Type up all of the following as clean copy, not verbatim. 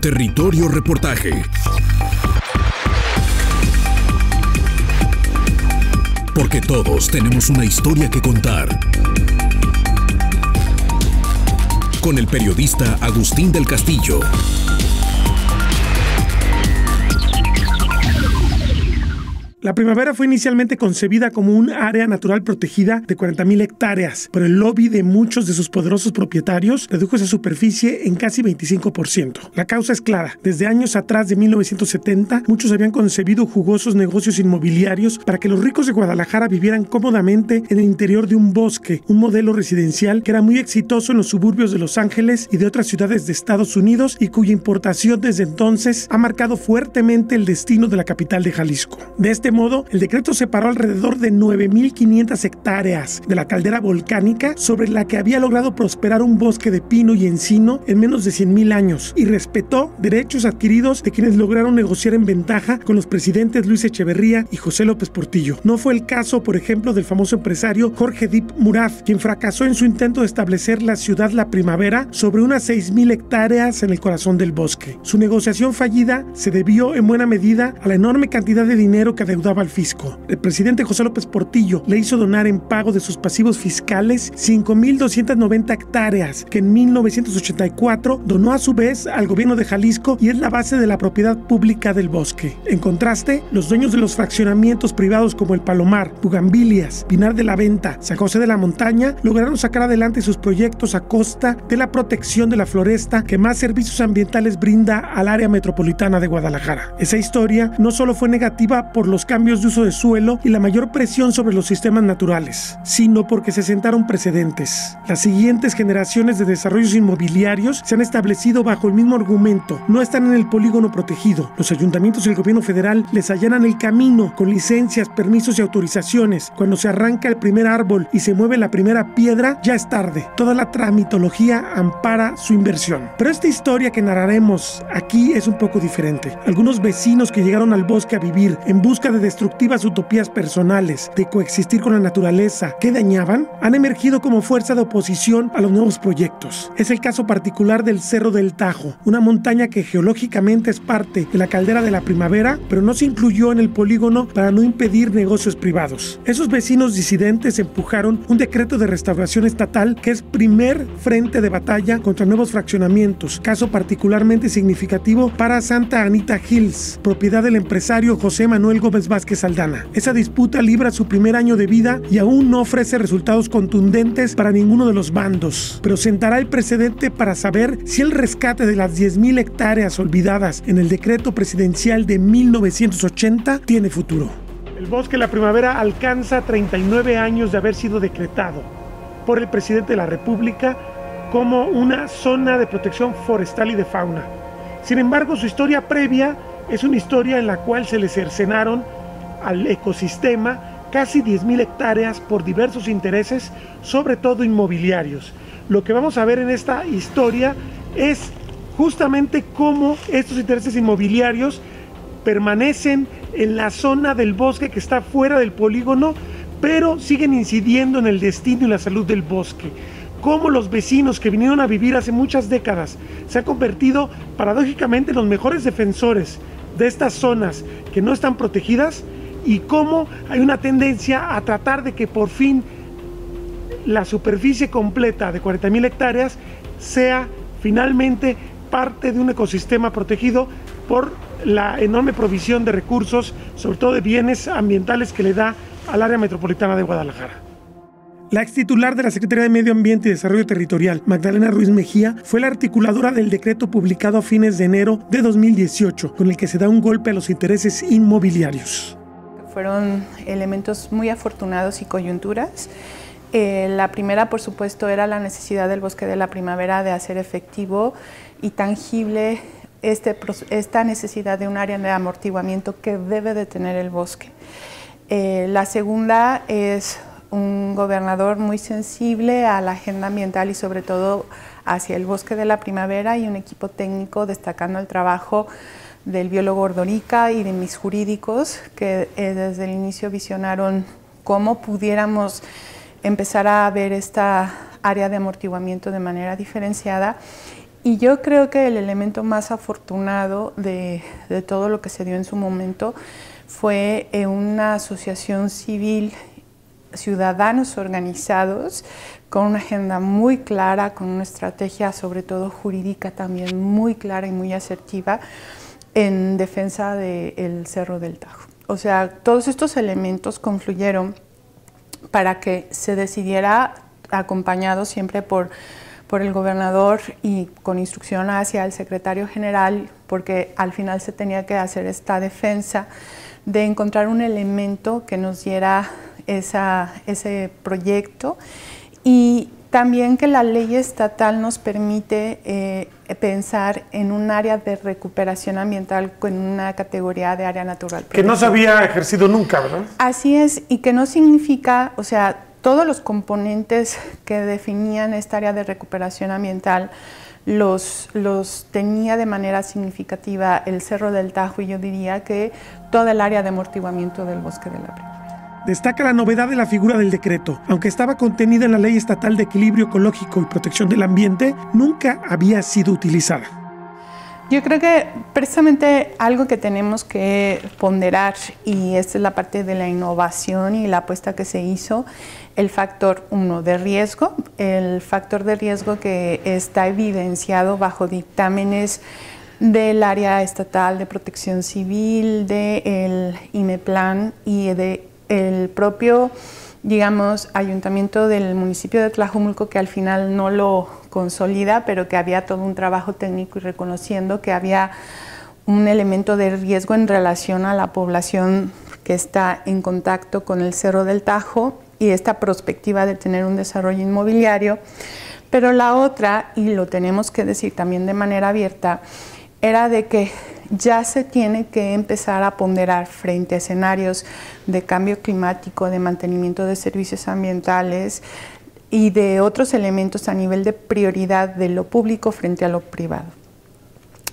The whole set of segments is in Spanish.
Territorio Reportaje. Porque todos tenemos una historia que contar. Con el periodista Agustín del Castillo. La Primavera fue inicialmente concebida como un área natural protegida de 40,000 hectáreas, pero el lobby de muchos de sus poderosos propietarios redujo esa superficie en casi 25%. La causa es clara. Desde años atrás, de 1970, muchos habían concebido jugosos negocios inmobiliarios para que los ricos de Guadalajara vivieran cómodamente en el interior de un bosque, un modelo residencial que era muy exitoso en los suburbios de Los Ángeles y de otras ciudades de Estados Unidos y cuya importación desde entonces ha marcado fuertemente el destino de la capital de Jalisco. De este modo, el decreto separó alrededor de 9,500 hectáreas de la caldera volcánica sobre la que había logrado prosperar un bosque de pino y encino en menos de 100,000 años y respetó derechos adquiridos de quienes lograron negociar en ventaja con los presidentes Luis Echeverría y José López Portillo. No fue el caso, por ejemplo, del famoso empresario Jorge Dip Murad, quien fracasó en su intento de establecer la ciudad La Primavera sobre unas 6,000 hectáreas en el corazón del bosque. Su negociación fallida se debió en buena medida a la enorme cantidad de dinero que adeudaba al fisco. El presidente José López Portillo le hizo donar en pago de sus pasivos fiscales 5,290 hectáreas, que en 1984 donó a su vez al gobierno de Jalisco y es la base de la propiedad pública del bosque. En contraste, los dueños de los fraccionamientos privados como El Palomar, Bugambilias, Pinar de la Venta, San José de la Montaña, lograron sacar adelante sus proyectos a costa de la protección de la floresta que más servicios ambientales brinda al área metropolitana de Guadalajara. Esa historia no solo fue negativa por los cambios de uso de suelo y la mayor presión sobre los sistemas naturales, sino porque se sentaron precedentes. Las siguientes generaciones de desarrollos inmobiliarios se han establecido bajo el mismo argumento. No están en el polígono protegido. Los ayuntamientos y el gobierno federal les allanan el camino con licencias, permisos y autorizaciones. Cuando se arranca el primer árbol y se mueve la primera piedra, ya es tarde. Toda la tramitología ampara su inversión. Pero esta historia que narraremos aquí es un poco diferente. Algunos vecinos que llegaron al bosque a vivir en busca de destructivas utopías personales de coexistir con la naturaleza que dañaban, han emergido como fuerza de oposición a los nuevos proyectos. Es el caso particular del Cerro del Tajo, una montaña que geológicamente es parte de la caldera de la Primavera, pero no se incluyó en el polígono para no impedir negocios privados. Esos vecinos disidentes empujaron un decreto de restauración estatal que es primer frente de batalla contra nuevos fraccionamientos, caso particularmente significativo para Santa Anita Hills, propiedad del empresario José Manuel Gómez Vázquez Aldana. Esa disputa libra su primer año de vida y aún no ofrece resultados contundentes para ninguno de los bandos, pero sentará el precedente para saber si el rescate de las 10,000 hectáreas olvidadas en el decreto presidencial de 1980 tiene futuro. El bosque La Primavera alcanza 39 años de haber sido decretado por el presidente de la República como una zona de protección forestal y de fauna. Sin embargo, su historia previa es una historia en la cual se le cercenaron al ecosistema casi 10,000 hectáreas por diversos intereses, sobre todo inmobiliarios. Lo que vamos a ver en esta historia es justamente cómo estos intereses inmobiliarios permanecen en la zona del bosque que está fuera del polígono, pero siguen incidiendo en el destino y la salud del bosque. Cómo los vecinos que vinieron a vivir hace muchas décadas se han convertido paradójicamente en los mejores defensores de estas zonas que no están protegidas, y cómo hay una tendencia a tratar de que por fin la superficie completa de 40,000 hectáreas sea finalmente parte de un ecosistema protegido por la enorme provisión de recursos, sobre todo de bienes ambientales que le da al área metropolitana de Guadalajara. La extitular de la Secretaría de Medio Ambiente y Desarrollo Territorial, Magdalena Ruiz Mejía, fue la articuladora del decreto publicado a fines de enero de 2018, con el que se da un golpe a los intereses inmobiliarios. Fueron elementos muy afortunados y coyunturas. La primera, por supuesto, era la necesidad del Bosque de la Primavera de hacer efectivo y tangible esta necesidad de un área de amortiguamiento que debe de tener el bosque. La segunda es un gobernador muy sensible a la agenda ambiental y sobre todo hacia el Bosque de la Primavera, y un equipo técnico destacando el trabajo del biólogo Ordorica y de mis jurídicos que desde el inicio visionaron cómo pudiéramos empezar a ver esta área de amortiguamiento de manera diferenciada. Y yo creo que el elemento más afortunado de todo lo que se dio en su momento fue una asociación civil, ciudadanos organizados, con una agenda muy clara, con una estrategia sobre todo jurídica también muy clara y muy asertiva en defensa del Cerro del Tajo. O sea, todos estos elementos confluyeron para que se decidiera, acompañado siempre por el gobernador y con instrucción hacia el secretario general, porque al final se tenía que hacer esta defensa de encontrar un elemento que nos diera ese proyecto, y también que la ley estatal nos permite pensar en un área de recuperación ambiental con una categoría de área natural protegida. Que no se había ejercido nunca, ¿verdad? Así es, y que no significa, o sea, todos los componentes que definían esta área de recuperación ambiental los tenía de manera significativa el Cerro del Tajo, y yo diría que toda el área de amortiguamiento del bosque de la primavera. Destaca la novedad de la figura del decreto. Aunque estaba contenida en la Ley Estatal de Equilibrio Ecológico y Protección del Ambiente, nunca había sido utilizada. Yo creo que precisamente algo que tenemos que ponderar, y esta es la parte de la innovación y la apuesta que se hizo, el factor 1 de riesgo, el factor de riesgo que está evidenciado bajo dictámenes del área estatal de protección civil, del IMEPLAN y del propio, digamos, ayuntamiento del municipio de Tlajomulco, que al final no lo consolida, pero que había todo un trabajo técnico y reconociendo que había un elemento de riesgo en relación a la población que está en contacto con el Cerro del Tajo y esta perspectiva de tener un desarrollo inmobiliario. Pero la otra, y lo tenemos que decir también de manera abierta, era de que ya se tiene que empezar a ponderar frente a escenarios de cambio climático, de mantenimiento de servicios ambientales y de otros elementos a nivel de prioridad de lo público frente a lo privado.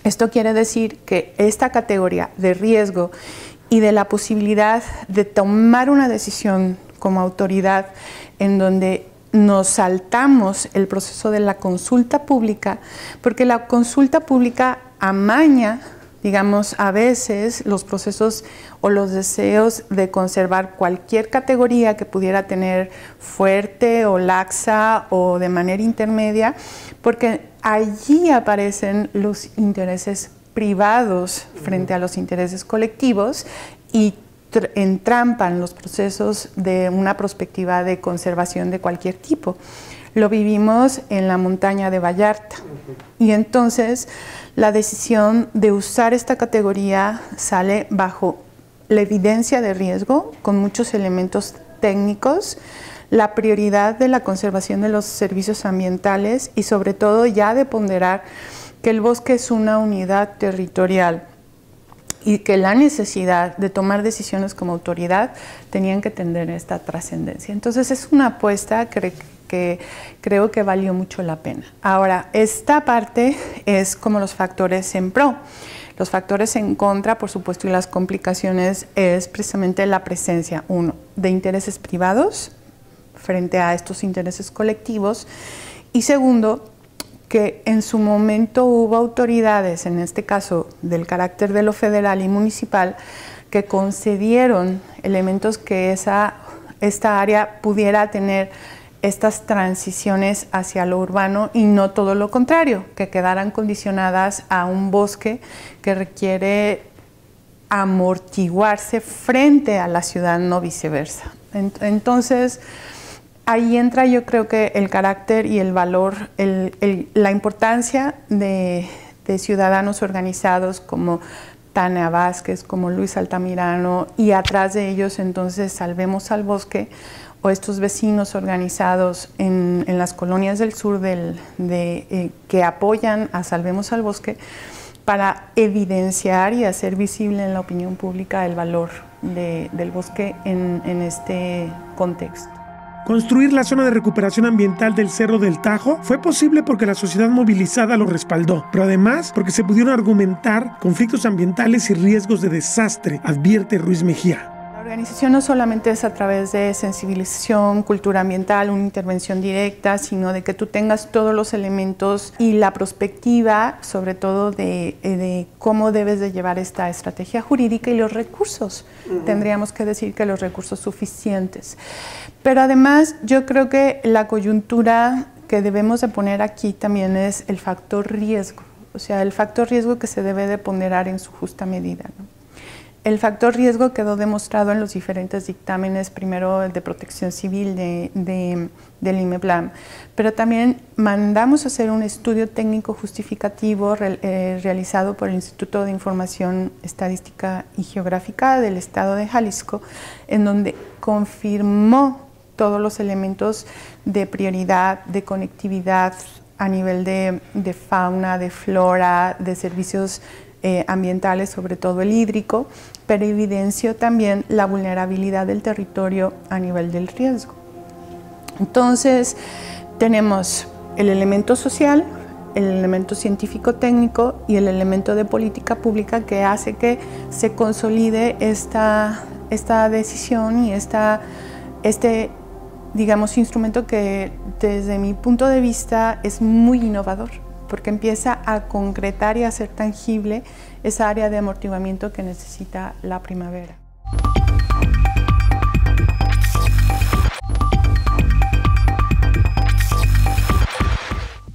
Esto quiere decir que esta categoría de riesgo y de la posibilidad de tomar una decisión como autoridad en donde nos saltamos el proceso de la consulta pública, porque la consulta pública amaña, digamos, a veces los procesos o los deseos de conservar cualquier categoría que pudiera tener fuerte o laxa o de manera intermedia, porque allí aparecen los intereses privados frente a los intereses colectivos y entrampan los procesos de una perspectiva de conservación de cualquier tipo. Lo vivimos en la montaña de Vallarta. Y entonces la decisión de usar esta categoría sale bajo la evidencia de riesgo, con muchos elementos técnicos, la prioridad de la conservación de los servicios ambientales y sobre todo ya de ponderar que el bosque es una unidad territorial y que la necesidad de tomar decisiones como autoridad tenían que tener esta trascendencia. Entonces es una apuesta que creo que valió mucho la pena. Ahora, esta parte es como los factores en pro. Los factores en contra, por supuesto, y las complicaciones es precisamente la presencia, uno, de intereses privados frente a estos intereses colectivos, y segundo, que en su momento hubo autoridades, en este caso del carácter de lo federal y municipal, que concedieron elementos que esta área pudiera tener estas transiciones hacia lo urbano y no todo lo contrario, que quedaran condicionadas a un bosque que requiere amortiguarse frente a la ciudad, no viceversa. Entonces, ahí entra, yo creo que el carácter y el valor, la importancia de ciudadanos organizados como Tania Vázquez, como Luis Altamirano, y atrás de ellos entonces Salvemos al Bosque, o estos vecinos organizados en las colonias del sur que apoyan a Salvemos al Bosque para evidenciar y hacer visible en la opinión pública el valor del bosque en este contexto. Construir la zona de recuperación ambiental del Cerro del Tajo fue posible porque la sociedad movilizada lo respaldó, pero además porque se pudieron argumentar conflictos ambientales y riesgos de desastre, advierte Ruiz Mejía. La organización no solamente es a través de sensibilización, cultura ambiental, una intervención directa, sino de que tú tengas todos los elementos y la perspectiva, sobre todo de cómo debes de llevar esta estrategia jurídica y los recursos. Tendríamos que decir que los recursos suficientes. Pero además yo creo que la coyuntura que debemos de poner aquí también es el factor riesgo, o sea, el factor riesgo que se debe de ponderar en su justa medida, ¿no? El factor riesgo quedó demostrado en los diferentes dictámenes, primero el de Protección Civil del IMEPLAN, pero también mandamos a hacer un estudio técnico justificativo realizado por el Instituto de Información Estadística y Geográfica del Estado de Jalisco, en donde confirmó todos los elementos de prioridad, de conectividad a nivel de fauna, de flora, de servicios ambientales, sobre todo el hídrico, pero evidenció también la vulnerabilidad del territorio a nivel del riesgo. Entonces, tenemos el elemento social, el elemento científico-técnico y el elemento de política pública que hace que se consolide esta decisión y este, digamos, instrumento que desde mi punto de vista es muy innovador, porque empieza a concretar y a hacer tangible esa área de amortiguamiento que necesita la primavera.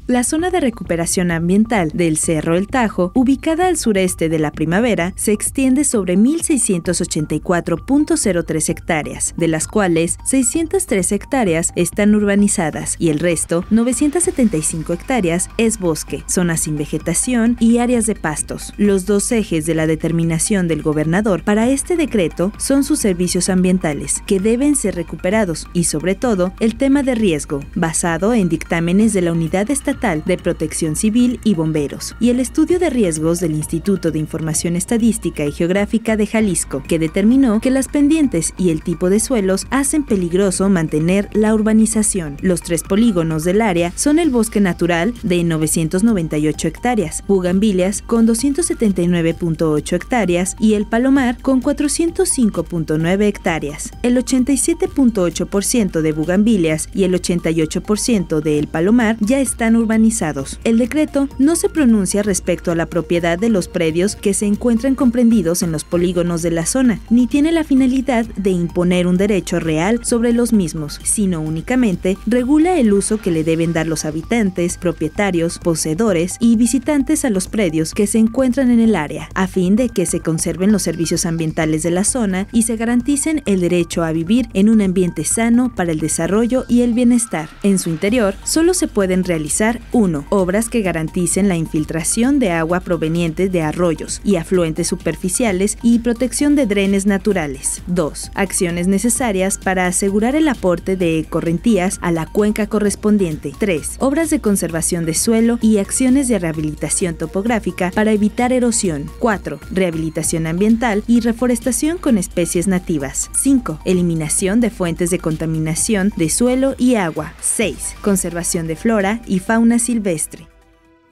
La zona de recuperación ambiental del Cerro El Tajo, ubicada al sureste de la Primavera, se extiende sobre 1.684.03 hectáreas, de las cuales 603 hectáreas están urbanizadas y el resto, 975 hectáreas, es bosque, zonas sin vegetación y áreas de pastos. Los dos ejes de la determinación del gobernador para este decreto son sus servicios ambientales, que deben ser recuperados, y sobre todo, el tema de riesgo, basado en dictámenes de la Unidad Estatal de Protección Civil y Bomberos, y el estudio de riesgos del Instituto de Información Estadística y Geográfica de Jalisco, que determinó que las pendientes y el tipo de suelos hacen peligroso mantener la urbanización. Los 3 polígonos del área son el bosque natural de 998 hectáreas, bugambilias con 279.8 hectáreas y el palomar con 405.9 hectáreas. El 87.8% de bugambilias y el 88% de el palomar ya están urbanizados. El decreto no se pronuncia respecto a la propiedad de los predios que se encuentran comprendidos en los polígonos de la zona, ni tiene la finalidad de imponer un derecho real sobre los mismos, sino únicamente regula el uso que le deben dar los habitantes, propietarios, poseedores y visitantes a los predios que se encuentran en el área, a fin de que se conserven los servicios ambientales de la zona y se garanticen el derecho a vivir en un ambiente sano para el desarrollo y el bienestar. En su interior, solo se pueden realizar 1. Obras que garanticen la infiltración de agua proveniente de arroyos y afluentes superficiales y protección de drenes naturales. 2. Acciones necesarias para asegurar el aporte de correntías a la cuenca correspondiente. 3. Obras de conservación de suelo y acciones de rehabilitación topográfica para evitar erosión. 4. Rehabilitación ambiental y reforestación con especies nativas. 5. Eliminación de fuentes de contaminación de suelo y agua. 6. Conservación de flora y fauna silvestre.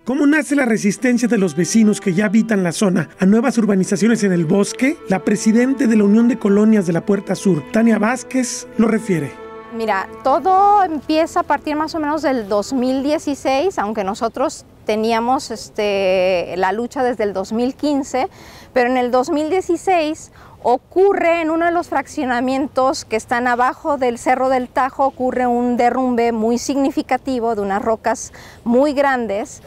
¿Cómo nace la resistencia de los vecinos que ya habitan la zona a nuevas urbanizaciones en el bosque? La presidenta de la Unión de Colonias de la Puerta Sur, Tania Vázquez, lo refiere. Mira, todo empieza a partir más o menos del 2016, aunque nosotros teníamos la lucha desde el 2015, pero en el 2016 ocurre en uno de los fraccionamientos que están abajo del Cerro del Tajo, ocurre un derrumbe muy significativo de unas rocas muy grandes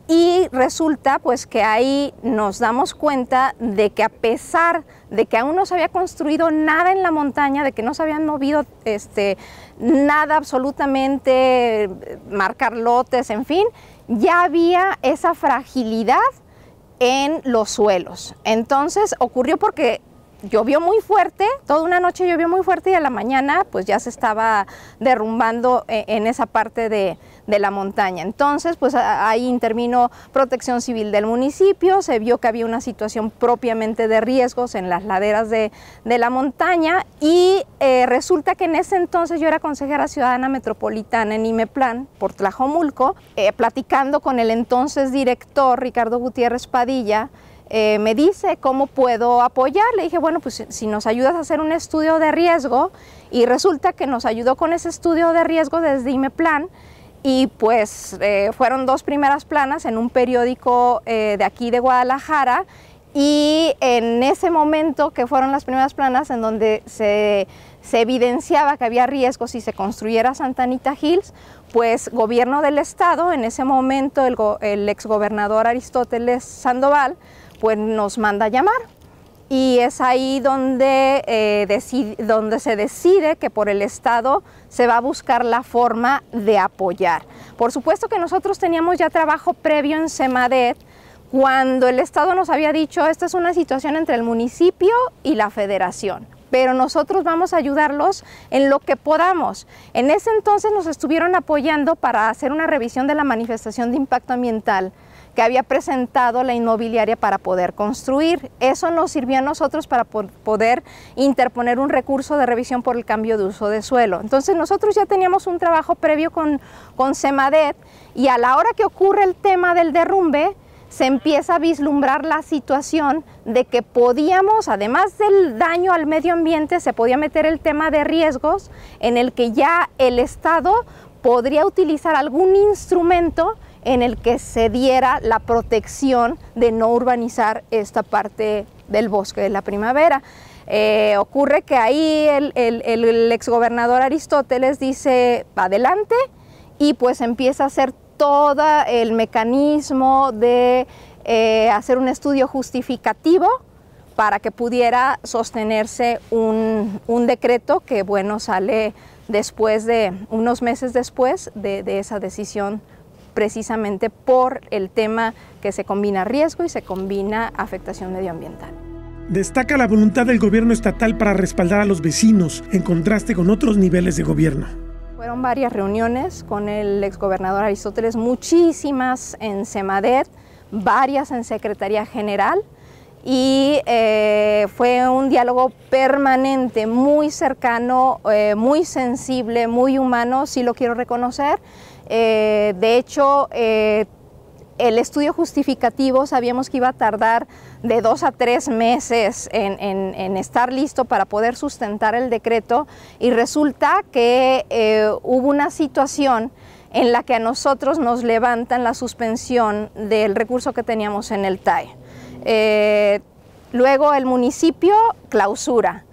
y resulta pues que ahí nos damos cuenta de que a pesar de que aún no se había construido nada en la montaña, de que no se habían movido nada absolutamente, marcar lotes, en fin, ya había esa fragilidad en los suelos. Entonces ocurrió porque llovió muy fuerte, toda una noche llovió muy fuerte y a la mañana pues ya se estaba derrumbando en esa parte de la montaña. Entonces pues ahí intervino Protección Civil del municipio, se vio que había una situación propiamente de riesgos en las laderas de la montaña y resulta que en ese entonces yo era consejera ciudadana metropolitana en IMEPLAN por Tlajomulco, platicando con el entonces director Ricardo Gutiérrez Padilla. me dice cómo puedo apoyar. Le dije, bueno, pues si nos ayudas a hacer un estudio de riesgo, y resulta que nos ayudó con ese estudio de riesgo desde IMEPLAN, y pues fueron 2 primeras planas en un periódico de aquí de Guadalajara, y en ese momento que fueron las primeras planas en donde se evidenciaba que había riesgos si se construyera Santa Anita Hills, pues gobierno del estado, en ese momento el exgobernador Aristóteles Sandoval, pues nos manda a llamar. Y es ahí donde se decide que por el estado se va a buscar la forma de apoyar. Por supuesto que nosotros teníamos ya trabajo previo en Semadet, cuando el estado nos había dicho, esta es una situación entre el municipio y la federación, pero nosotros vamos a ayudarlos en lo que podamos. En ese entonces nos estuvieron apoyando para hacer una revisión de la manifestación de impacto ambiental que había presentado la inmobiliaria para poder construir. Eso nos sirvió a nosotros para poder interponer un recurso de revisión por el cambio de uso de suelo. Entonces nosotros ya teníamos un trabajo previo con Semadet, y a la hora que ocurre el tema del derrumbe, se empieza a vislumbrar la situación de que podíamos, además del daño al medio ambiente, se podía meter el tema de riesgos en el que ya el Estado podría utilizar algún instrumento en el que se diera la protección de no urbanizar esta parte del bosque de la primavera. Ocurre que ahí el exgobernador Aristóteles dice, adelante, y pues empieza a hacer todo el mecanismo de hacer un estudio justificativo para que pudiera sostenerse un decreto que, bueno, sale después de unos meses después de esa decisión, precisamente por el tema que se combina riesgo y se combina afectación medioambiental. Destaca la voluntad del gobierno estatal para respaldar a los vecinos, en contraste con otros niveles de gobierno. Fueron varias reuniones con el exgobernador Aristóteles, muchísimas en Semadet, varias en Secretaría General, y fue un diálogo permanente, muy cercano, muy sensible, muy humano, sí lo quiero reconocer. De hecho, el estudio justificativo sabíamos que iba a tardar de 2 a 3 meses en estar listo para poder sustentar el decreto, y resulta que hubo una situación en la que a nosotros nos levantan la suspensión del recurso que teníamos en el TAE. Luego el municipio clausura,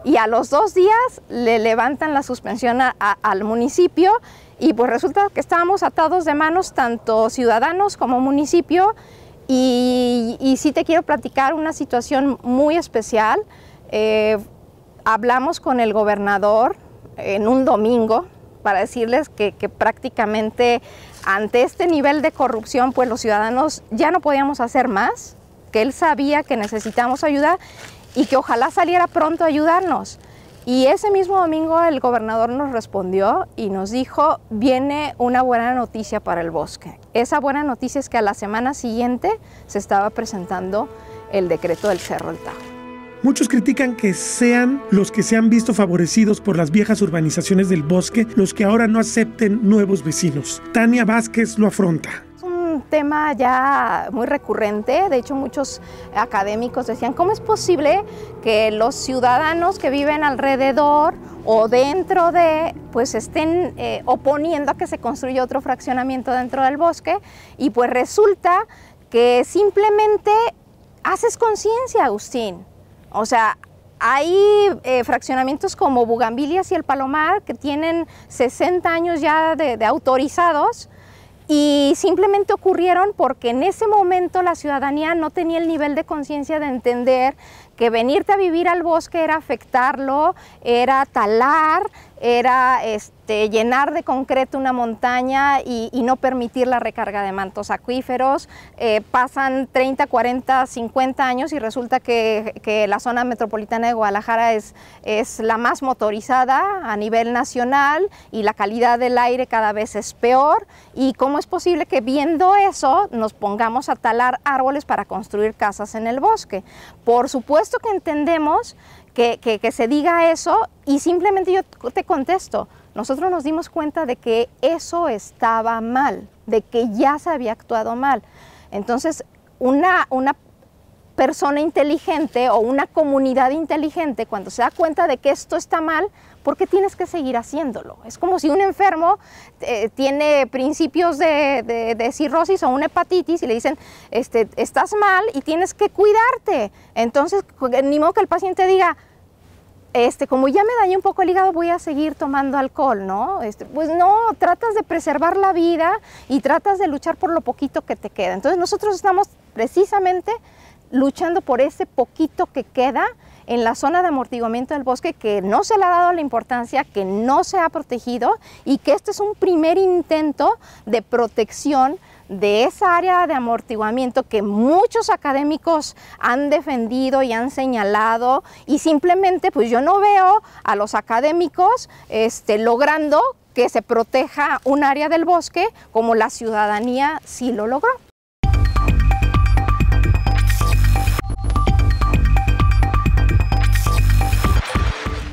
y a los 2 días le levantan la suspensión al municipio, y pues resulta que estábamos atados de manos tanto ciudadanos como municipio. Y sí te quiero platicar una situación muy especial. Hablamos con el gobernador en un domingo para decirles que prácticamente ante este nivel de corrupción, pues los ciudadanos ya no podíamos hacer más, que él sabía que necesitábamos ayuda y que ojalá saliera pronto a ayudarnos. Y ese mismo domingo el gobernador nos respondió y nos dijo, viene una buena noticia para el bosque. Esa buena noticia es que a la semana siguiente se estaba presentando el decreto del Cerro del Tajo. Muchos critican que sean los que se han visto favorecidos por las viejas urbanizaciones del bosque los que ahora no acepten nuevos vecinos. Tania Vázquez lo afronta. Tema ya muy recurrente. De hecho, muchos académicos decían, ¿cómo es posible que los ciudadanos que viven alrededor o dentro de, pues estén oponiendo a que se construya otro fraccionamiento dentro del bosque? Y pues resulta que simplemente haces conciencia, Agustín. O sea, hay fraccionamientos como Bugambilias y el Palomar que tienen 60 años ya de autorizados, y simplemente ocurrieron porque en ese momento la ciudadanía no tenía el nivel de conciencia de entender que venirte a vivir al bosque era afectarlo, era talar, era llenar de concreto una montaña y no permitir la recarga de mantos acuíferos. Pasan 30, 40, 50 años y resulta que la zona metropolitana de Guadalajara es la más motorizada a nivel nacional y la calidad del aire cada vez es peor. ¿Y cómo es posible que viendo eso nos pongamos a talar árboles para construir casas en el bosque? Por supuesto que entendemos que se diga eso, y simplemente yo te contesto, nosotros nos dimos cuenta de que eso estaba mal, de que ya se había actuado mal. Entonces, una persona inteligente o una comunidad inteligente, cuando se da cuenta de que esto está mal, ¿por qué tienes que seguir haciéndolo? Es como si un enfermo tiene principios de cirrosis o una hepatitis y le dicen, estás mal y tienes que cuidarte. Entonces, ni modo que el paciente diga, como ya me dañé un poco el hígado, voy a seguir tomando alcohol, ¿no? Pues no, tratas de preservar la vida y tratas de luchar por lo poquito que te queda. Entonces nosotros estamos precisamente luchando por ese poquito que queda en la zona de amortiguamiento del bosque, que no se le ha dado la importancia, que no se ha protegido, y que este es un primer intento de protección de esa área de amortiguamiento que muchos académicos han defendido y han señalado, y simplemente pues yo no veo a los académicos logrando que se proteja un área del bosque como la ciudadanía sí lo logró.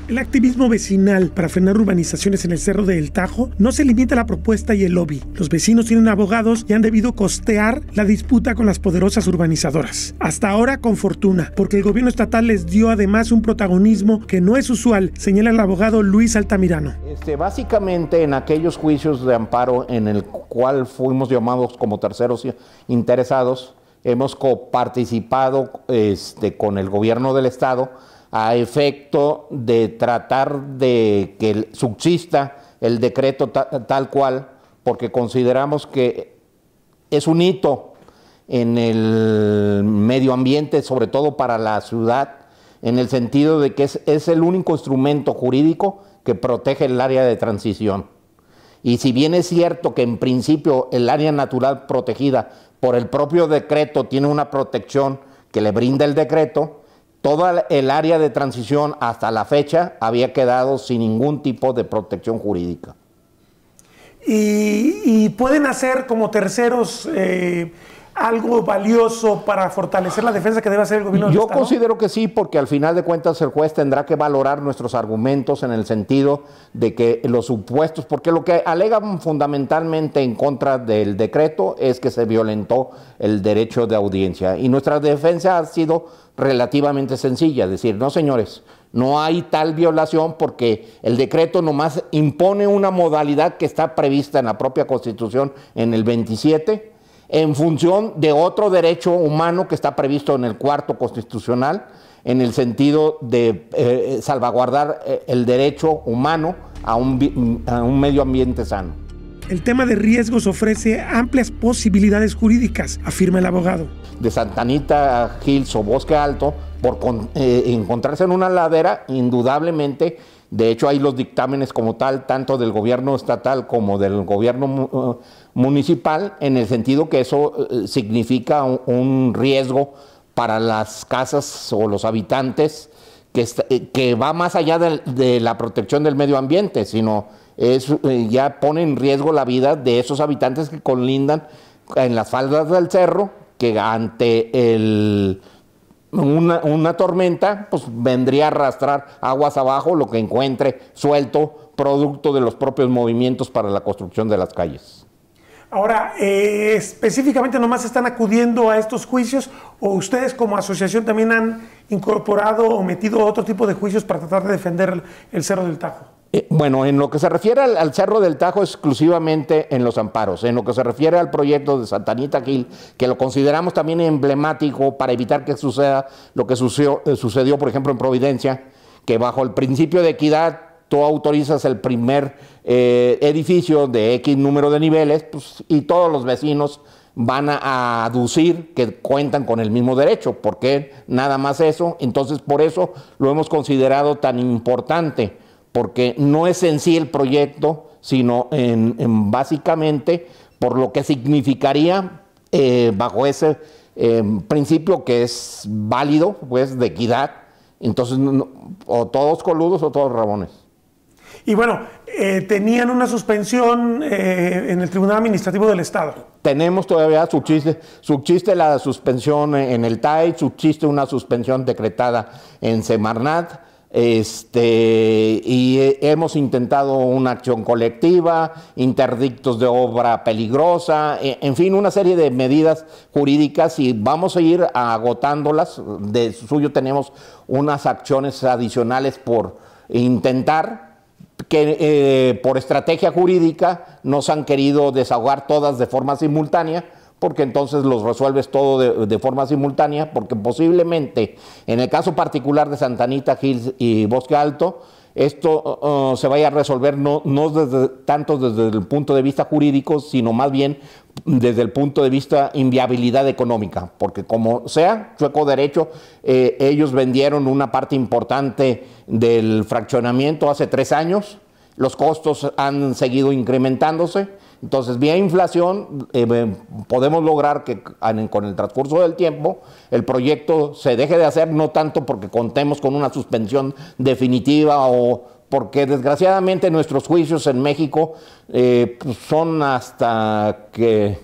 El activismo vecinal para frenar urbanizaciones en el Cerro del Tajo no se limita a la propuesta y el lobby. Los vecinos tienen abogados y han debido costear la disputa con las poderosas urbanizadoras. Hasta ahora con fortuna, porque el gobierno estatal les dio además un protagonismo que no es usual, señala el abogado Luis Altamirano. Básicamente en aquellos juicios de amparo en el cual fuimos llamados como terceros interesados, hemos coparticipado con el gobierno del estado a efecto de tratar de que subsista el decreto tal cual, porque consideramos que es un hito en el medio ambiente, sobre todo para la ciudad, en el sentido de que es el único instrumento jurídico que protege el área de transición. Y si bien es cierto que en principio el área natural protegida por el propio decreto tiene una protección que le brinda el decreto, toda el área de transición hasta la fecha había quedado sin ningún tipo de protección jurídica. ¿Y pueden hacer como terceros algo valioso para fortalecer la defensa que debe hacer el gobierno del Estado? Yo considero que sí, porque al final de cuentas el juez tendrá que valorar nuestros argumentos en el sentido de que los supuestos, porque lo que alegan fundamentalmente en contra del decreto es que se violentó el derecho de audiencia, y nuestra defensa ha sido relativamente sencilla, decir, no señores, no hay tal violación porque el decreto nomás impone una modalidad que está prevista en la propia Constitución en el 27, en función de otro derecho humano que está previsto en el 4º constitucional, en el sentido de salvaguardar el derecho humano a un medio ambiente sano. El tema de riesgos ofrece amplias posibilidades jurídicas, afirma el abogado. De Santa Anita Hills o Bosque Alto, por encontrarse en una ladera, indudablemente, de hecho hay los dictámenes como tal, tanto del gobierno estatal como del gobierno municipal, en el sentido que eso significa un riesgo para las casas o los habitantes que va más allá de la protección del medio ambiente, sino ya pone en riesgo la vida de esos habitantes que colindan en las faldas del cerro, que ante una tormenta pues vendría a arrastrar aguas abajo lo que encuentre suelto, producto de los propios movimientos para la construcción de las calles. Ahora, específicamente nomás están acudiendo a estos juicios, o ustedes como asociación también han incorporado o metido otro tipo de juicios para tratar de defender el Cerro del Tajo. Bueno, en lo que se refiere al Cerro del Tajo, exclusivamente en los amparos. En lo que se refiere al proyecto de Santa Anita Hills, que lo consideramos también emblemático para evitar que suceda lo que sucedió, por ejemplo, en Providencia, que bajo el principio de equidad tú autorizas el primer edificio de X número de niveles, pues, y todos los vecinos van a aducir que cuentan con el mismo derecho. ¿Por qué nada más eso? Entonces, por eso lo hemos considerado tan importante, porque no es en sí el proyecto, sino en básicamente por lo que significaría bajo ese principio que es válido, pues, de equidad. Entonces, o todos coludos o todos rabones. Y bueno, tenían una suspensión en el Tribunal Administrativo del Estado. Tenemos todavía, subsiste la suspensión en el TAI, subsiste una suspensión decretada en Semarnat. y hemos intentado una acción colectiva, interdictos de obra peligrosa, en fin, una serie de medidas jurídicas y vamos a ir agotándolas. De suyo tenemos unas acciones adicionales por intentar, que por estrategia jurídica nos han querido desahogar todas de forma simultánea, porque entonces los resuelves todo de forma simultánea, porque posiblemente en el caso particular de Santa Anita Hills y Bosque Alto, esto se vaya a resolver no tanto desde el punto de vista jurídico, sino más bien desde el punto de vista inviabilidad económica, porque como sea, chueco derecho, ellos vendieron una parte importante del fraccionamiento hace 3 años, los costos han seguido incrementándose. Entonces, vía inflación, podemos lograr que con el transcurso del tiempo el proyecto se deje de hacer, no tanto porque contemos con una suspensión definitiva o porque desgraciadamente nuestros juicios en México pues son hasta que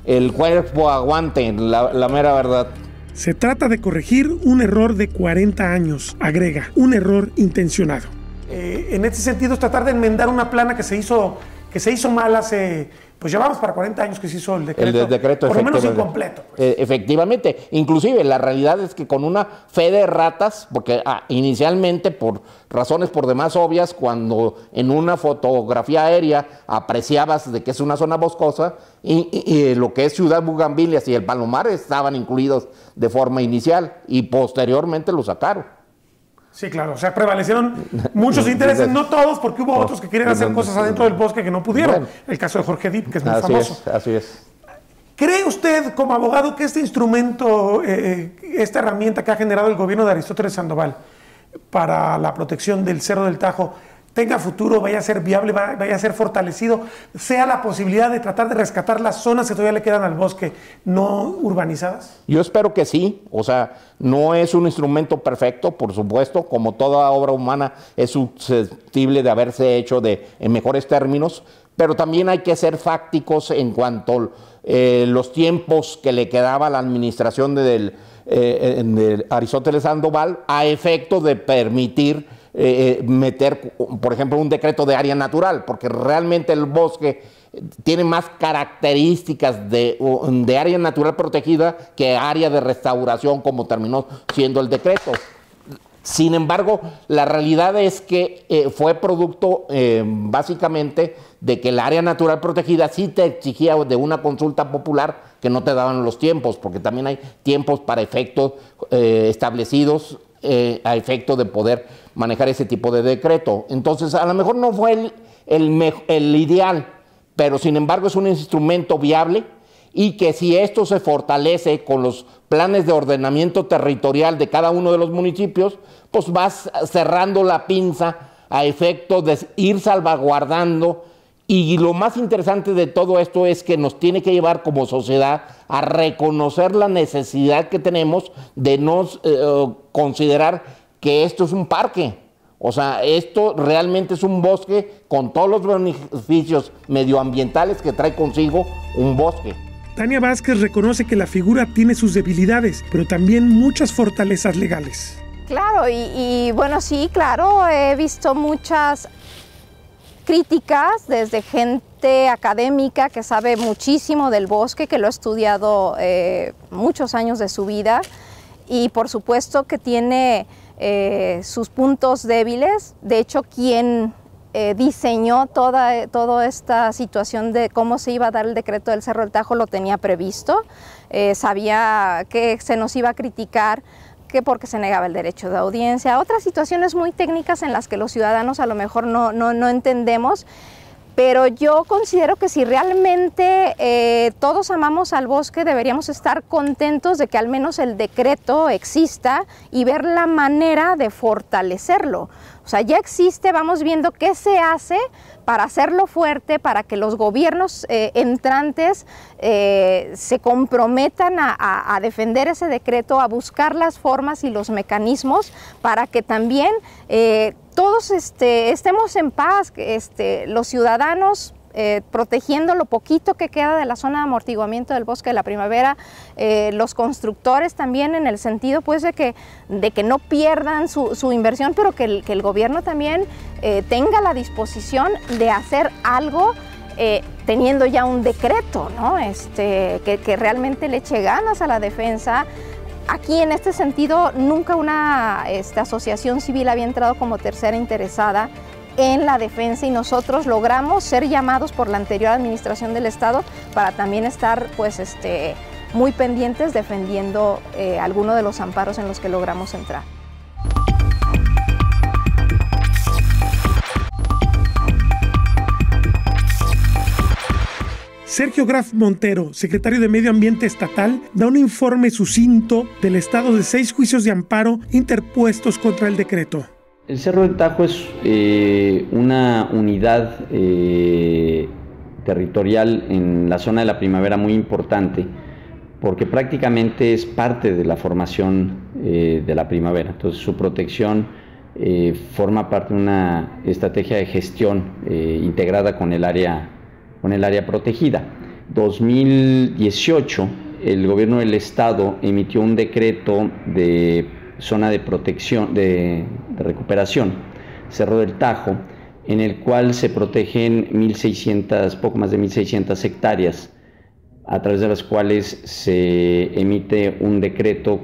el cuerpo aguante, la mera verdad. Se trata de corregir un error de 40 años, agrega, un error intencionado. En este sentido, es tratar de enmendar una plana que se hizo mal hace, pues llevamos para 40 años que se hizo el decreto. El decreto, por lo menos incompleto. Pues. Efectivamente, inclusive la realidad es que con una fe de ratas, porque inicialmente por razones por demás obvias, cuando en una fotografía aérea apreciabas de que es una zona boscosa y lo que es Ciudad Bugambilias y el Palomar estaban incluidos de forma inicial y posteriormente lo sacaron. Sí, claro, o sea, prevalecieron muchos intereses, no todos, porque hubo otros que querían hacer cosas adentro del bosque que no pudieron. Bueno, el caso de Jorge Dip, que es muy famoso. Así es. ¿Cree usted, como abogado, que este instrumento, esta herramienta que ha generado el gobierno de Aristóteles Sandoval para la protección del Cerro del Tajo, tenga futuro, vaya a ser viable, vaya a ser fortalecido, sea la posibilidad de tratar de rescatar las zonas que todavía le quedan al bosque no urbanizadas? Yo espero que sí, o sea, no es un instrumento perfecto, por supuesto, como toda obra humana es susceptible de haberse hecho en mejores términos, pero también hay que ser fácticos en cuanto a los tiempos que le quedaba a la administración de Aristóteles Sandoval a efecto de permitir meter, por ejemplo, un decreto de área natural, porque realmente el bosque tiene más características de área natural protegida que área de restauración, como terminó siendo el decreto. Sin embargo, la realidad es que fue producto básicamente de que el área natural protegida sí te exigía de una consulta popular que no te daban los tiempos, porque también hay tiempos para efectos establecidos a efecto de poder manejar ese tipo de decreto. Entonces, a lo mejor no fue el ideal, pero sin embargo es un instrumento viable y que si esto se fortalece con los planes de ordenamiento territorial de cada uno de los municipios, pues vas cerrando la pinza a efecto de ir salvaguardando. Y lo más interesante de todo esto es que nos tiene que llevar como sociedad a reconocer la necesidad que tenemos de no considerar que esto es un parque. O sea, esto realmente es un bosque con todos los beneficios medioambientales que trae consigo un bosque. Tania Vázquez reconoce que la figura tiene sus debilidades, pero también muchas fortalezas legales. Claro, y bueno, sí, claro, he visto muchas críticas desde gente académica que sabe muchísimo del bosque, que lo ha estudiado muchos años de su vida y por supuesto que tiene sus puntos débiles. De hecho, quien diseñó toda esta situación de cómo se iba a dar el decreto del Cerro del Tajo lo tenía previsto, sabía que se nos iba a criticar, que porque se negaba el derecho de audiencia, otras situaciones muy técnicas en las que los ciudadanos a lo mejor no entendemos, pero yo considero que si realmente todos amamos al bosque, deberíamos estar contentos de que al menos el decreto exista y ver la manera de fortalecerlo. O sea, ya existe, vamos viendo qué se hace para hacerlo fuerte, para que los gobiernos entrantes se comprometan a defender ese decreto, a buscar las formas y los mecanismos para que también todos estemos en paz, los ciudadanos protegiendo lo poquito que queda de la zona de amortiguamiento del Bosque de la Primavera, los constructores también en el sentido pues de que no pierdan su inversión, pero que el gobierno también tenga la disposición de hacer algo teniendo ya un decreto, ¿no? Que realmente le eche ganas a la defensa. Aquí en este sentido nunca una asociación civil había entrado como tercera interesada en la defensa y nosotros logramos ser llamados por la anterior administración del Estado para también estar pues, muy pendientes defendiendo alguno de los amparos en los que logramos entrar. Sergio Graf Montero, secretario de Medio Ambiente Estatal, da un informe sucinto del estado de 6 juicios de amparo interpuestos contra el decreto. El Cerro del Tajo es una unidad territorial en la zona de la Primavera muy importante porque prácticamente es parte de la formación de la Primavera. Entonces su protección forma parte de una estrategia de gestión integrada con el área protegida. 2018, el gobierno del estado emitió un decreto de zona de protección, de recuperación, Cerro del Tajo, en el cual se protegen poco más de 1.600 hectáreas, a través de las cuales se emite un decreto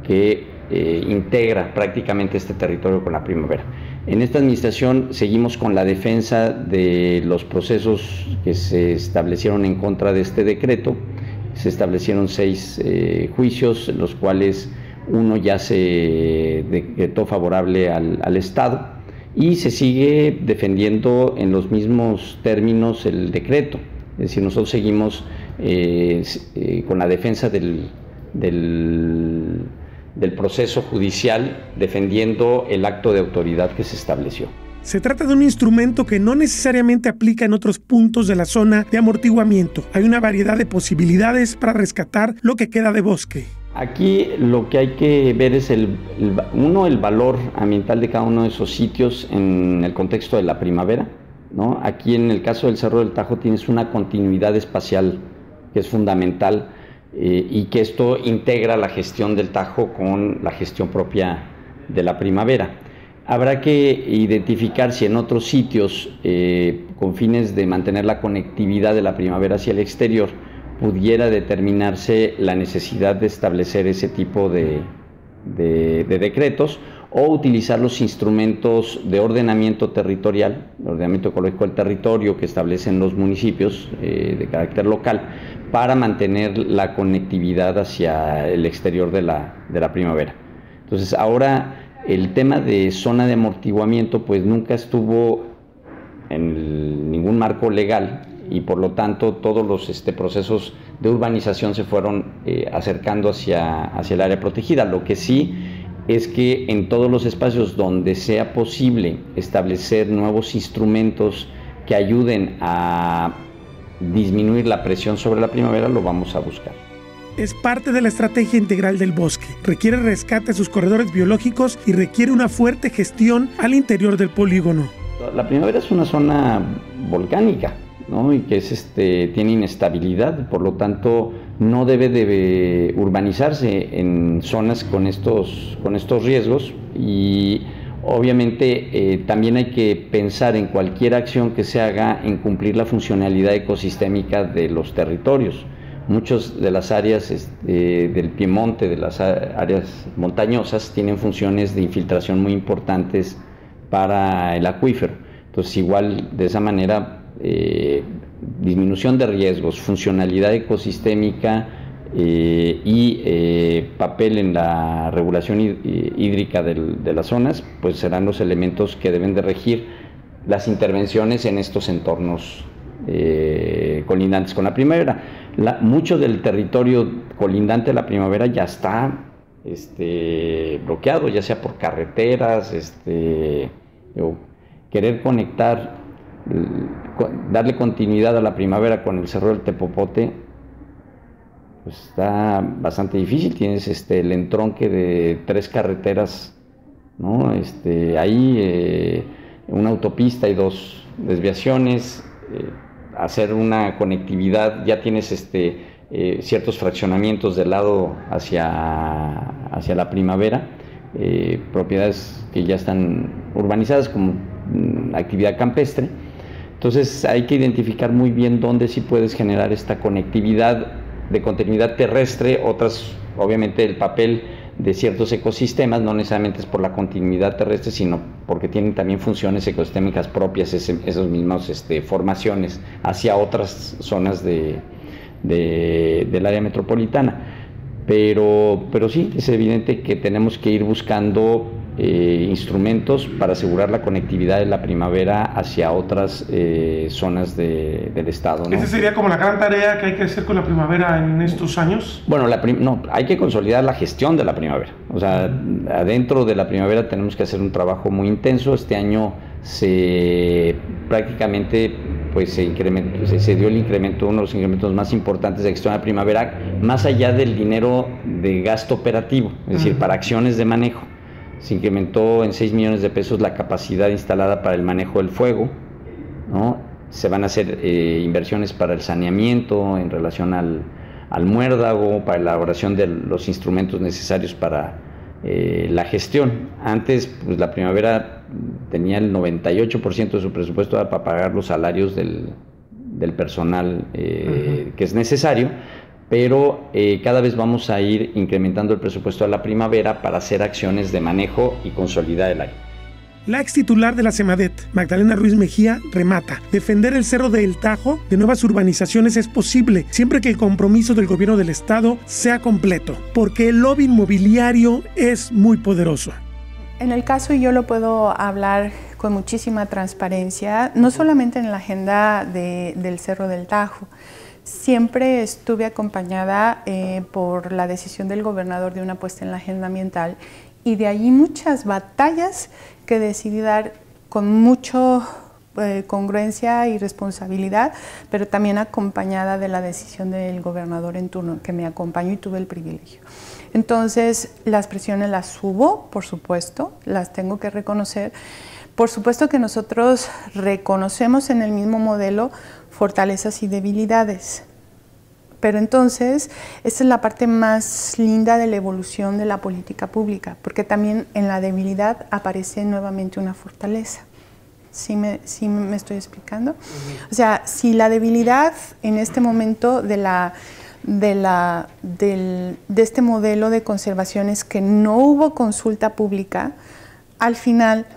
que integra prácticamente este territorio con la Primavera. En esta administración seguimos con la defensa de los procesos que se establecieron en contra de este decreto. Se establecieron 6 juicios, los cuales uno ya se decretó favorable al Estado y se sigue defendiendo en los mismos términos el decreto. Es decir, nosotros seguimos con la defensa del proceso judicial, defendiendo el acto de autoridad que se estableció. Se trata de un instrumento que no necesariamente aplica en otros puntos de la zona de amortiguamiento. Hay una variedad de posibilidades para rescatar lo que queda de bosque. Aquí lo que hay que ver es el valor ambiental de cada uno de esos sitios en el contexto de la primavera, ¿no? Aquí en el caso del Cerro del Tajo tienes una continuidad espacial que es fundamental y que esto integra la gestión del Tajo con la gestión propia de la primavera. Habrá que identificar si en otros sitios, con fines de mantener la conectividad de la primavera hacia el exterior, pudiera determinarse la necesidad de establecer ese tipo de decretos o utilizar los instrumentos de ordenamiento territorial, el ordenamiento ecológico del territorio que establecen los municipios de carácter local, para mantener la conectividad hacia el exterior de la primavera. Entonces ahora el tema de zona de amortiguamiento pues nunca estuvo en ningún marco legal y por lo tanto todos los procesos de urbanización se fueron acercando hacia el área protegida. Lo que sí es que en todos los espacios donde sea posible establecer nuevos instrumentos que ayuden a disminuir la presión sobre la primavera, lo vamos a buscar. Es parte de la estrategia integral del bosque. Requiere rescate de sus corredores biológicos y requiere una fuerte gestión al interior del polígono. La primavera es una zona volcánica, ¿no? Y que tiene inestabilidad, por lo tanto no debe de urbanizarse en zonas con estos riesgos y obviamente también hay que pensar en cualquier acción que se haga en cumplir la funcionalidad ecosistémica de los territorios. Muchas de las áreas del piemonte, de las áreas montañosas, tienen funciones de infiltración muy importantes para el acuífero. Entonces, igual, de esa manera, disminución de riesgos, funcionalidad ecosistémica y papel en la regulación hídrica de las zonas, pues serán los elementos que deben de regir las intervenciones en estos entornos colindantes con la primavera. Mucho del territorio colindante a la primavera ya está bloqueado, ya sea por carreteras, querer conectar, darle continuidad a la primavera con el Cerro del Tepopote, pues está bastante difícil. Tienes el entronque de 3 carreteras, ¿no? Ahí una autopista y 2 desviaciones. hacer una conectividad, ya tienes ciertos fraccionamientos del lado hacia la Primavera, propiedades que ya están urbanizadas como actividad campestre. Entonces hay que identificar muy bien dónde sí puedes generar esta conectividad de continuidad terrestre. Otras, obviamente, el papel de ciertos ecosistemas no necesariamente es por la continuidad terrestre, sino porque tienen también funciones ecosistémicas propias, esas mismas formaciones hacia otras zonas del área metropolitana. Pero sí, es evidente que tenemos que ir buscando instrumentos para asegurar la conectividad de la Primavera hacia otras zonas del estado, ¿no? ¿Esa sería como la gran tarea que hay que hacer con la Primavera en estos años? Bueno, no, hay que consolidar la gestión de la Primavera. O sea, adentro de la Primavera tenemos que hacer un trabajo muy intenso. Este año prácticamente pues se dio el incremento, uno de los incrementos más importantes de gestión de la Primavera, más allá del dinero de gasto operativo, es decir, para acciones de manejo. Se incrementó en 6 millones de pesos la capacidad instalada para el manejo del fuego, ¿no? Se van a hacer inversiones para el saneamiento en relación al muérdago, para la elaboración de los instrumentos necesarios para la gestión. Antes, pues la Primavera tenía el 98% de su presupuesto para pagar los salarios del personal que es necesario, pero cada vez vamos a ir incrementando el presupuesto de la Primavera para hacer acciones de manejo y consolidar el área. La ex titular de la SEMADET, Magdalena Ruiz Mejía, remata: defender el Cerro del Tajo de nuevas urbanizaciones es posible siempre que el compromiso del gobierno del estado sea completo, porque el lobby inmobiliario es muy poderoso. En el caso, yo lo puedo hablar con muchísima transparencia, no solamente en la agenda del Cerro del Tajo. Siempre estuve acompañada por la decisión del gobernador de una puesta en la agenda ambiental, y de allí muchas batallas que decidí dar con mucha congruencia y responsabilidad, pero también acompañada de la decisión del gobernador en turno, que me acompañó y tuve el privilegio. Entonces, las presiones las subo, por supuesto, las tengo que reconocer. Por supuesto que nosotros reconocemos en el mismo modelo fortalezas y debilidades. Pero entonces, esta es la parte más linda de la evolución de la política pública, porque también en la debilidad aparece nuevamente una fortaleza. ¿Sí me estoy explicando? O sea, si la debilidad en este momento de este modelo de conservación es que no hubo consulta pública, al final,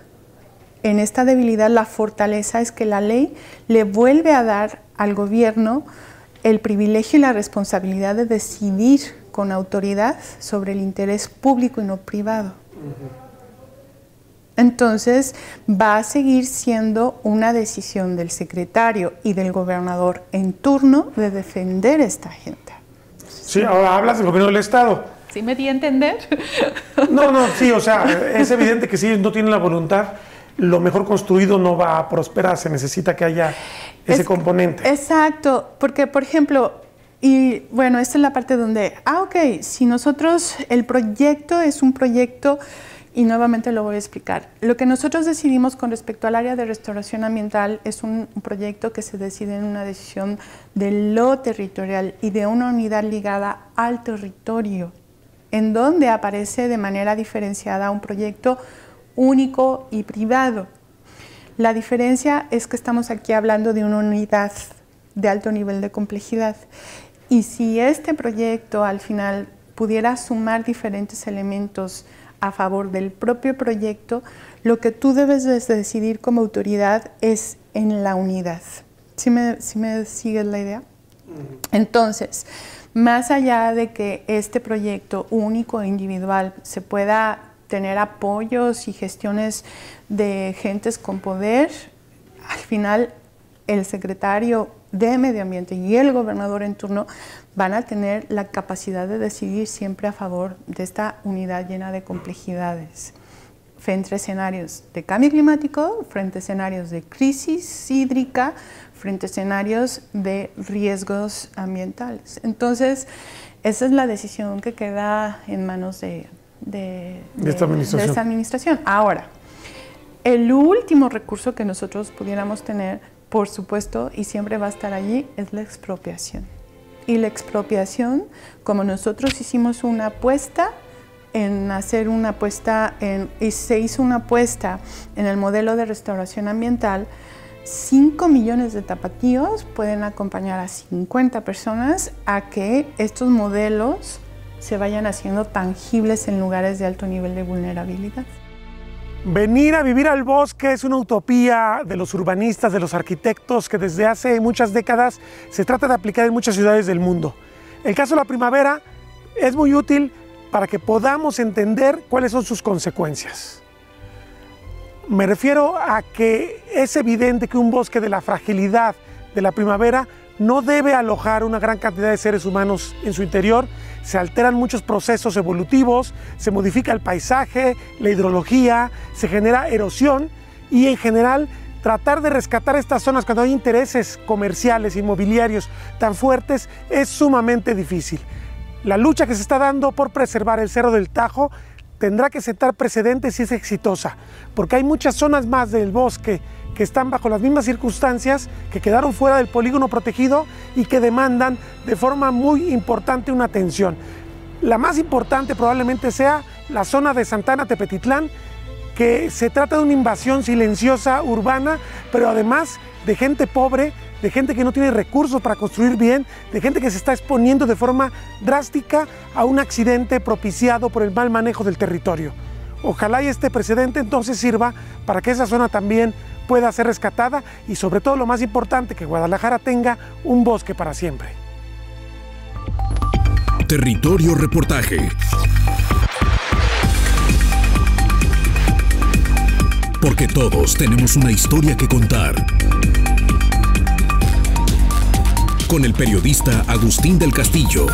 en esta debilidad, la fortaleza es que la ley le vuelve a dar al gobierno el privilegio y la responsabilidad de decidir con autoridad sobre el interés público y no privado. Entonces, va a seguir siendo una decisión del secretario y del gobernador en turno de defender esta agenda. Sí, ahora hablas del gobierno del estado. ¿Sí me di a entender? No, sí, o sea, es evidente que si ellos no tienen la voluntad, lo mejor construido no va a prosperar, se necesita que haya ese componente. Exacto, porque por ejemplo, y bueno, esta es la parte donde, ok, si nosotros, el proyecto es un proyecto, y nuevamente lo voy a explicar, lo que nosotros decidimos con respecto al área de restauración ambiental es un proyecto que se decide en una decisión de lo territorial y de una unidad ligada al territorio, en donde aparece de manera diferenciada un proyecto único y privado. La diferencia es que estamos aquí hablando de una unidad de alto nivel de complejidad, y si este proyecto al final pudiera sumar diferentes elementos a favor del propio proyecto, lo que tú debes de decidir como autoridad es en la unidad. ¿Sí me sigues la idea? Entonces, más allá de que este proyecto único e individual se pueda tener apoyos y gestiones de gentes con poder, al final el secretario de Medio Ambiente y el gobernador en turno van a tener la capacidad de decidir siempre a favor de esta unidad llena de complejidades, frente a escenarios de cambio climático, frente a escenarios de crisis hídrica, frente a escenarios de riesgos ambientales. Entonces, esa es la decisión que queda en manos de esta administración. Ahora, el último recurso que nosotros pudiéramos tener por supuesto, y siempre va a estar allí, es la expropiación. Y la expropiación, como nosotros hicimos una apuesta en hacer una apuesta, y se hizo una apuesta en el modelo de restauración ambiental, 5 millones de tapatíos pueden acompañar a 50 personas a que estos modelos se vayan haciendo tangibles en lugares de alto nivel de vulnerabilidad. Venir a vivir al bosque es una utopía de los urbanistas, de los arquitectos, que desde hace muchas décadas se trata de aplicar en muchas ciudades del mundo. El caso de la primavera es muy útil para que podamos entender cuáles son sus consecuencias. Me refiero a que es evidente que un bosque de la fragilidad de la primavera no debe alojar una gran cantidad de seres humanos en su interior. Se alteran muchos procesos evolutivos, se modifica el paisaje, la hidrología, se genera erosión y en general tratar de rescatar estas zonas cuando hay intereses comerciales, inmobiliarios tan fuertes es sumamente difícil. La lucha que se está dando por preservar el Cerro del Tajo tendrá que sentar precedentes si es exitosa, porque hay muchas zonas más del bosque que están bajo las mismas circunstancias, que quedaron fuera del polígono protegido y que demandan de forma muy importante una atención. La más importante probablemente sea la zona de Santana Tepetitlán, que se trata de una invasión silenciosa urbana, pero además de gente pobre, de gente que no tiene recursos para construir bien, de gente que se está exponiendo de forma drástica a un accidente propiciado por el mal manejo del territorio. Ojalá y este precedente entonces sirva para que esa zona también pueda ser rescatada y sobre todo lo más importante, que Guadalajara tenga un bosque para siempre. Territorio Reportaje. Porque todos tenemos una historia que contar. Con el periodista Agustín del Castillo.